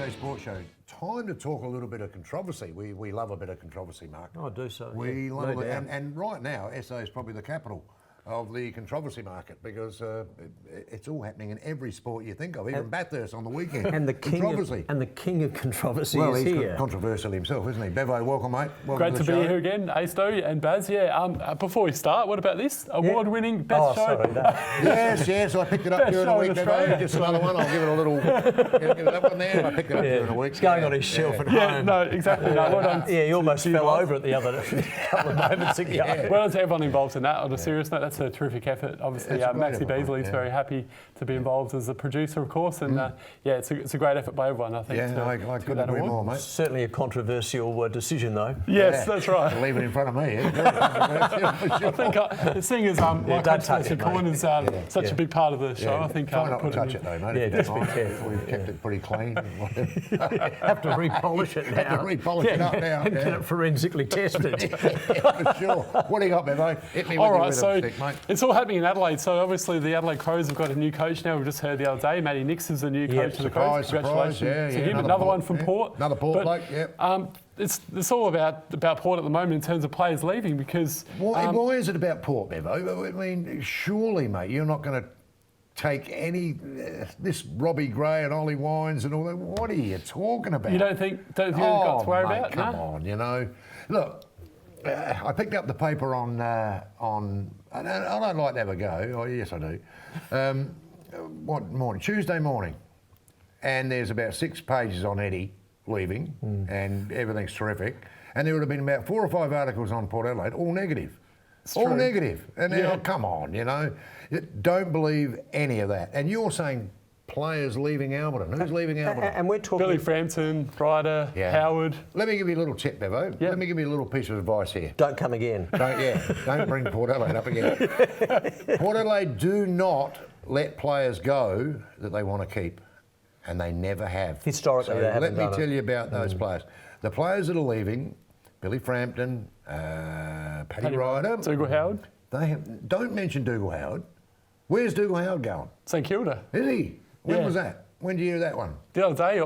SA Sports Show. Time to talk a little bit of controversy. We love a bit of controversy, Mark. I do so. We love it. And right now, SA is probably the capital of the controversy market because it's all happening in every sport you think of, even Bathurst on the weekend. And the king of controversy is he's here. controversial himself, isn't he? Bevo, welcome, mate. Welcome Great to be show. here again, Asto and Baz. Yeah. Before we start, what about this award-winning best show? Sorry, Yes, I picked it up Best during show the in week, Bevo. Australia. Just another one. I'll give it a little. Give it that one there. I picked it up during the week. It's going on his shelf at home. Yeah, no, exactly. No, well done. Yeah, he almost to you fell guys. over at the other couple of moments ago. Well done to everyone involved in that. On a serious note, that's a terrific effort. Obviously, It's a great Maxi effort, Beasley's yeah. very happy to be involved as a producer, of course. And it's a great effort by everyone, I think. Yeah, I couldn't agree more, mate. Certainly a controversial decision, though. Yes, that's right. Leave it in front of me. Very controversial, for sure. I think seeing as my don't touch controversial it, mate. corner's such a big part of the show, I think Try not to put touch it though, mate. Yeah, if you just don't be mind. careful. We've kept it pretty clean. Have to repolish it now. Have to repolish it up now. And get it forensically tested. For sure. What do you got, Bevo? Hit me with All your right, rhythm so stick, mate. it's all happening in Adelaide. So obviously the Adelaide Crows have got a new coach now. We've just heard the other day, Matty Nix is the new coach of the Crows. Congratulations to him. Another one from Port. Another Port bloke, yeah. It's all about Port at the moment in terms of players leaving because... Why is it about Port, Bevo? I mean, surely, mate, you're not going to take any... this Robbie Gray and Ollie Wines and all that. What are you talking about? You don't think they've got to worry mate, about? Come No? on, you know. Look, I picked up the paper on I don't like to have a go. Oh, yes, I do. What morning? Tuesday morning. And there's about 6 pages on Eddie leaving, and everything's terrific. And there would have been about 4 or 5 articles on Port Adelaide, all negative. All true. negative. And now, come on, you know. Don't believe any of that. And you're saying players leaving Alberton. Who's leaving Alberton? And we're talking... Billy Frampton, Ryder, Howard. Let me give you a little tip, Bevo. Yeah. Let me give you a little piece of advice here. Don't come again. Don't bring Port Adelaide up again. Port Adelaide do not let players go that they want to keep, and they never have. Historically, So they haven't let me done tell it. you about those players. The players that are leaving, Billy Frampton, Paddy Ryder. Dougal Howard. Don't mention Dougal Howard. Where's Dougal Howard going? St Kilda. Is he? When Yeah. was that? When did you hear that one? The other day,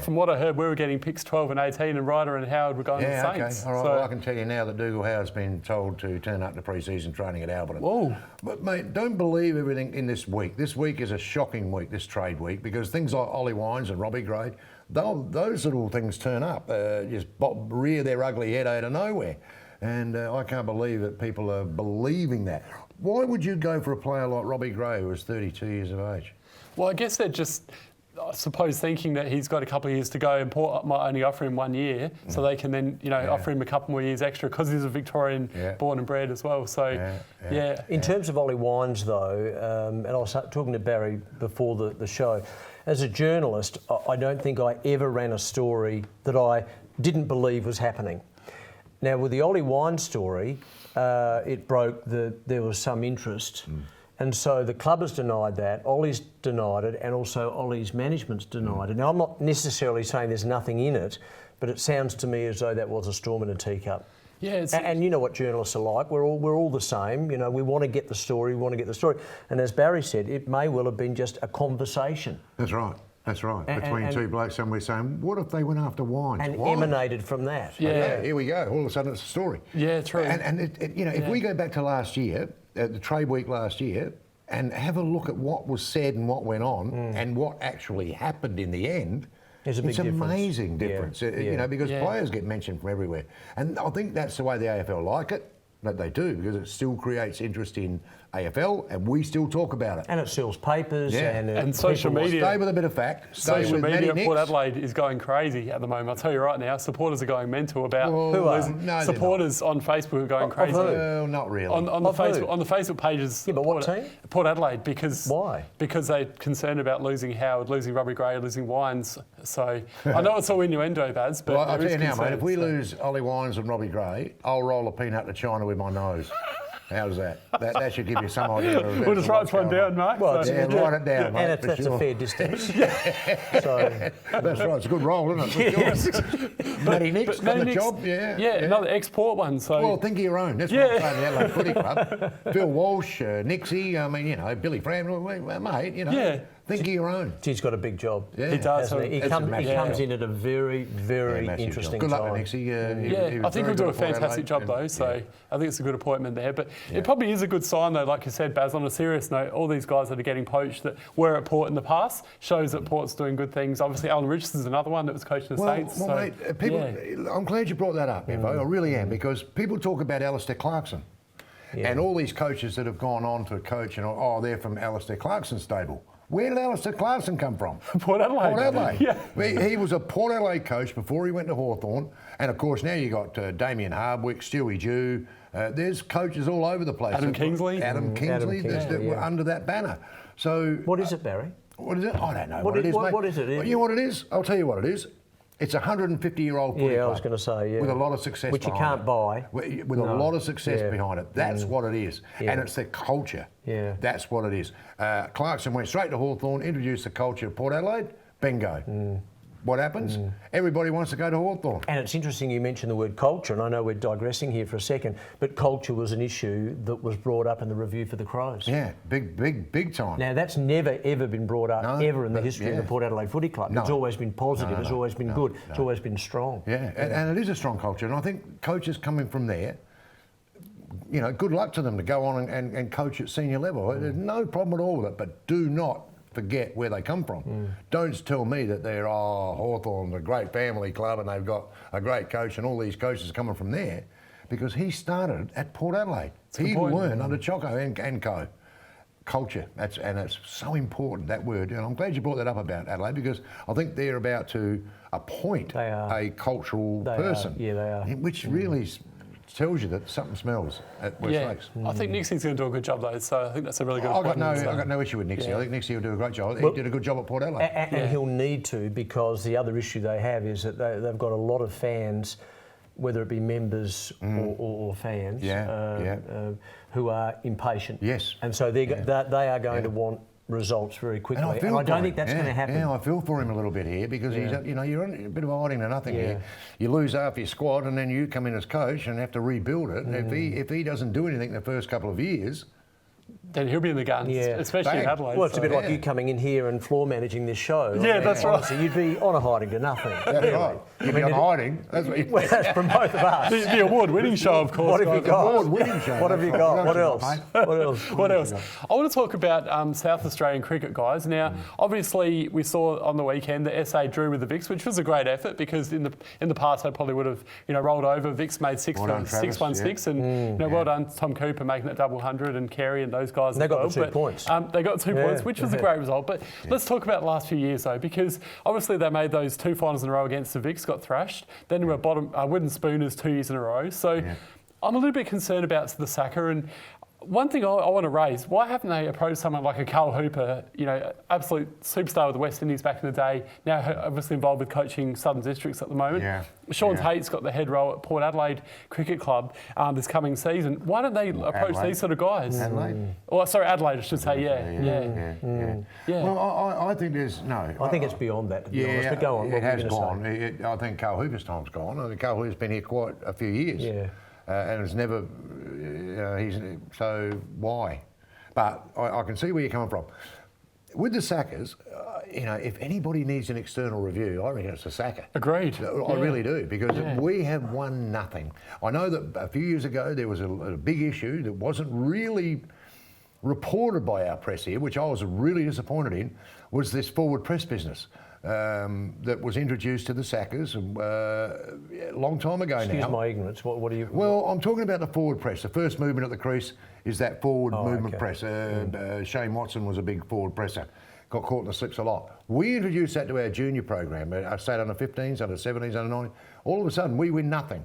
from what I heard, we were getting picks 12 and 18 and Ryder and Howard were going to the Yeah, okay. Saints. All right, So- well, I can tell you now that Dougal Howard's been told to turn up to pre-season training at Alberton. Whoa. But, mate, don't believe everything in this week. This week is a shocking week, this trade week, because things like Ollie Wines and Robbie Gray, those little things turn up, just rear their ugly head out of nowhere. And I can't believe that people are believing that. Why would you go for a player like Robbie Gray, who is 32 years of age? Well, I guess they're just, I suppose, thinking that he's got a couple of years to go and Port might only offer him 1 year, so they can then, offer him a couple more years extra because he's a Victorian born and bred as well. So, In terms of Ollie Wines, though, and I was talking to Barry before the show, as a journalist, I don't think I ever ran a story that I didn't believe was happening. Now, with the Ollie Wines story, it broke that there was some interest. And so the club has denied that, Ollie's denied it, and also Ollie's management's denied it. Now, I'm not necessarily saying there's nothing in it, but it sounds to me as though that was a storm in a teacup. Yeah, And you know what journalists are like. We're all the same. We want to get the story. And as Barry said, it may well have been just a conversation. That's right. Between two blokes somewhere saying, what if they went after Wines? And emanated from that. Yeah. Here we go. All of a sudden it's a story. Yeah, true. And if we go back to last year, the trade week last year, and have a look at what was said and what went on and what actually happened in the end, There's a big difference. Amazing difference. Because players get mentioned from everywhere. And I think that's the way the AFL like it. That they do, because it still creates interest in AFL, and we still talk about it. And it sells papers and social media. Stay with a bit of fact. Stay Social with media Matty at Nix. Port Adelaide is going crazy at the moment. I'll tell you right now, supporters are going mental about Who are? No, they're supporters on Facebook are going crazy. Well, not really. On the Facebook pages. Yeah, but what team? Port Adelaide, because Why? Because they're concerned about losing Howard, losing Robbie Gray, losing Wines. So I know it's all innuendo, Baz, but Well, I'll there tell you is now, mate, if we concern, lose Ollie Wines and Robbie Gray, I'll roll a peanut to China with my nose. How's that? That should give you some idea. We'll just write this one down, Mark. Well, Yeah, write it down, mate. And that's a fair distance. So, That's right. It's a good roll, isn't it? Matty Nix got the Nix, job. Yeah. another export one. So Well, think of your own. That's what I'm saying. The Adelaide Footy Club. Phil Walsh, Nixie. I mean, Billy Frampton, mate. Think of your own. He's got a big job. Yeah. He does. Hasn't he? He It's a comes massive in at a very, very massive interesting job. Good luck time. with Nixie. I think he'll do a fantastic job though, so I think it's a good appointment there. But it probably is a good sign though, like you said, Baz, on a serious note, all these guys that are getting poached that were at Port in the past shows that Port's doing good things. Obviously, Alan Richardson's another one that was coaching the Saints. Well, so, mate, people, I'm glad you brought that up, Bevo. I really am, because people talk about Alistair Clarkson and all these coaches that have gone on to coach, and they're from Alistair Clarkson's stable. Where did Alistair Clarkson come from? Port Adelaide. Port Adelaide. Yeah. He was a Port Adelaide coach before he went to Hawthorn. And of course, now you got Damien Hardwick, Stewie Jew. There's coaches all over the place. Adam Kingsley that were under that banner. So What is it, Barry? What is it? I don't know What what it is, mate. what is it? You know what it is? I'll tell you what it is. It's a 150-year-old footy Yeah, I club was going to say, with a lot of success which you behind can't buy. With a lot of success behind it. That's what it is. And it's the culture. Yeah. That's what it is. Clarkson went straight to Hawthorn, introduced the culture of Port Adelaide, bingo. What happens? Everybody wants to go to Hawthorn. And it's interesting you mentioned the word culture, and I know we're digressing here for a second, but culture was an issue that was brought up in the review for the Crows. Yeah, big time. Now, that's never, ever been brought up ever in the history of the Port Adelaide Footy Club. No. It's always been positive, it's always been good, it's always been strong. Yeah, and it is a strong culture. And I think coaches coming from there, good luck to them to go on and coach at senior level. There's no problem at all with it, but do not forget where they come from. Don't tell me that they're, Hawthorn's a great family club and they've got a great coach and all these coaches are coming from there, because he started at Port Adelaide. He learned under Choco and co. Culture, it's so important, that word. And I'm glad you brought that up about Adelaide, because I think they're about to appoint a cultural person. Yeah, they are. Which really tells you that something smells at West Lakes. I think Nixie's going to do a good job though, so I think that's a really good I've appointment. got no issue with Nixie. I think Nixie will do a great job. He did a good job at Port Adelaide. And he'll need to, because the other issue they have is that they've got a lot of fans, whether it be members or fans, who are impatient. Yes. And so they are going to want results very quickly. And I don't think that's going to happen. Yeah, I feel for him a little bit here, because he's, you're on a bit of a hiding to nothing here. You lose half your squad, and then you come in as coach and have to rebuild it. And if he doesn't do anything the first couple of years, then he'll be in the guns, especially in Adelaide. Well, it's a bit like you coming in here and floor managing this show. Yeah, that's right. Honestly, you'd be on a hiding to nothing. That's right. You'd be on hiding. That's what Well, that's from both of us. The award-winning show, of course. What have you got? Award-winning show. What have you got? What else? What else? I want to talk about South Australian cricket, guys. Now, obviously, we saw on the weekend that SA drew with the Vicks, which was a great effort, because in the past they probably would have rolled over. Vicks made 6-1-6, and well done Tom Cooper making it double 100, and Carey and those guys. They as got well. the 2 points. They got 2 points, which was a great result. But let's talk about the last few years though, because obviously they made those 2 finals in a row against the Vicks, got thrashed. Then we were wooden spooners 2 years in a row. So I'm a little bit concerned about the Saka. And one thing I want to raise, why haven't they approached someone like a Carl Hooper, absolute superstar of the West Indies back in the day, now obviously involved with coaching Southern Districts at the moment. Sean Tate's got the head role at Port Adelaide Cricket Club this coming season. Why don't they approach these sort of guys? Adelaide? Adelaide, I should say, yeah. Well, I think there's no. I think it's beyond that, to be honest. But go on. It has gone. I think Carl Hooper's time's gone. I think Carl Hooper's been here quite a few years. Yeah. And it's never, so why? But I can see where you're coming from. With the Sackers, if anybody needs an external review, I reckon it's the Sacker. Agreed. I really do, because we have won nothing. I know that a few years ago there was a big issue that wasn't really reported by our press here, which I was really disappointed in, was this forward press business. That was introduced to the Sackers a long time ago now. Excuse my ignorance. What do you? Well, I'm talking about the forward press. The first movement at the crease is that forward movement press. Shane Watson was a big forward presser. Got caught in the slips a lot. We introduced that to our junior program. I stayed under 15s, under 17s, under 9s. All of a sudden, we win nothing.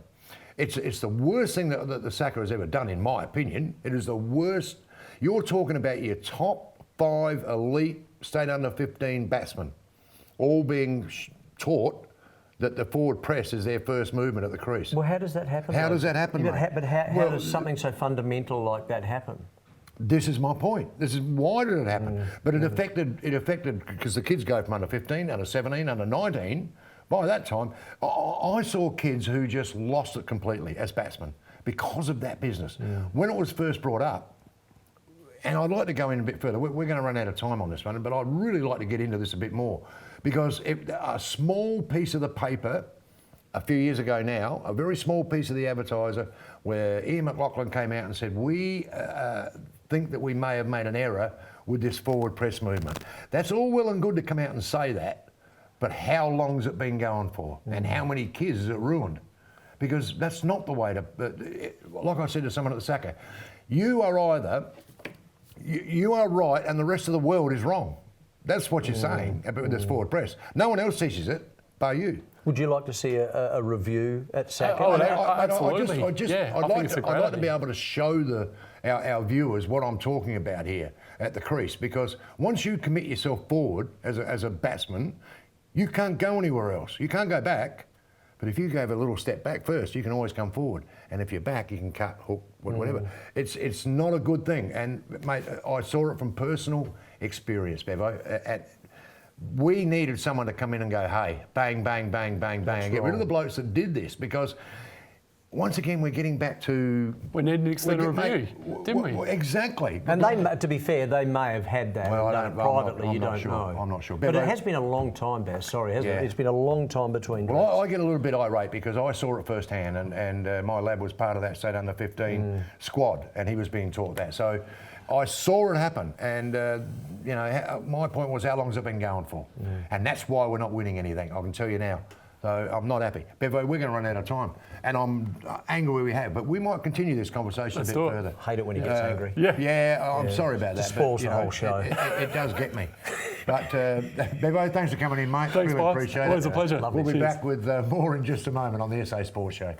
It's the worst thing that the Sacker has ever done, in my opinion. It is the worst. You're talking about your top 5 elite state under 15 batsmen, all being taught that the forward press is their first movement at the crease. Well, how does that happen? How does that happen, mate? But how does something so fundamental like that happen? This is my point. This is why did it happen? But it affected because the kids go from under 15, under 17, under 19. By that time, I saw kids who just lost it completely as batsmen because of that business. When it was first brought up, and I'd like to go in a bit further. We're going to run out of time on this one, but I'd really like to get into this a bit more, because a small piece of the paper a few years ago now, a very small piece of the Advertiser, where Ian McLaughlin came out and said, we think that we may have made an error with this forward press movement. That's all well and good to come out and say that, but how long's it been going for? And how many kids has it ruined? Because that's not the way to, like I said to someone at the SACA, you are either, you are right and the rest of the world is wrong. That's what you're saying about this forward press. No one else teaches it, bar you. Would you like to see a review at SACA? Absolutely. I'd like to be able to show our viewers what I'm talking about here at the crease, because once you commit yourself forward as a batsman, you can't go anywhere else. You can't go back. But if you go a little step back first, you can always come forward. And if you're back, you can cut, hook, whatever. It's not a good thing. And mate, I saw it from personal experience, Bevo. We needed someone to come in and go, hey, bang, bang, bang, bang, bang, and get rid of the blokes that did this, because once again, we're getting back to... We need an extended review, didn't we? Exactly. And they, to be fair, they may have had that privately, you don't know. I'm not sure. But it has been a long time, Baz, sorry, hasn't it? It's been a long time between days. Well, I get a little bit irate because I saw it firsthand, and my lad was part of that state under 15 squad, and he was being taught that. So I saw it happen, and you know, my point was, how long has it been going for? And that's why we're not winning anything, I can tell you now. So I'm not happy. Bevo, we're going to run out of time, and I'm angry we have, but we might continue this conversation a bit further. Hate it when he gets angry. I'm sorry about that. It spoils the whole show. It does get me. But Bevo, thanks for coming in, mate. Thanks, really appreciate it. Always a pleasure. We'll be back with more in just a moment on the SA Sports Show.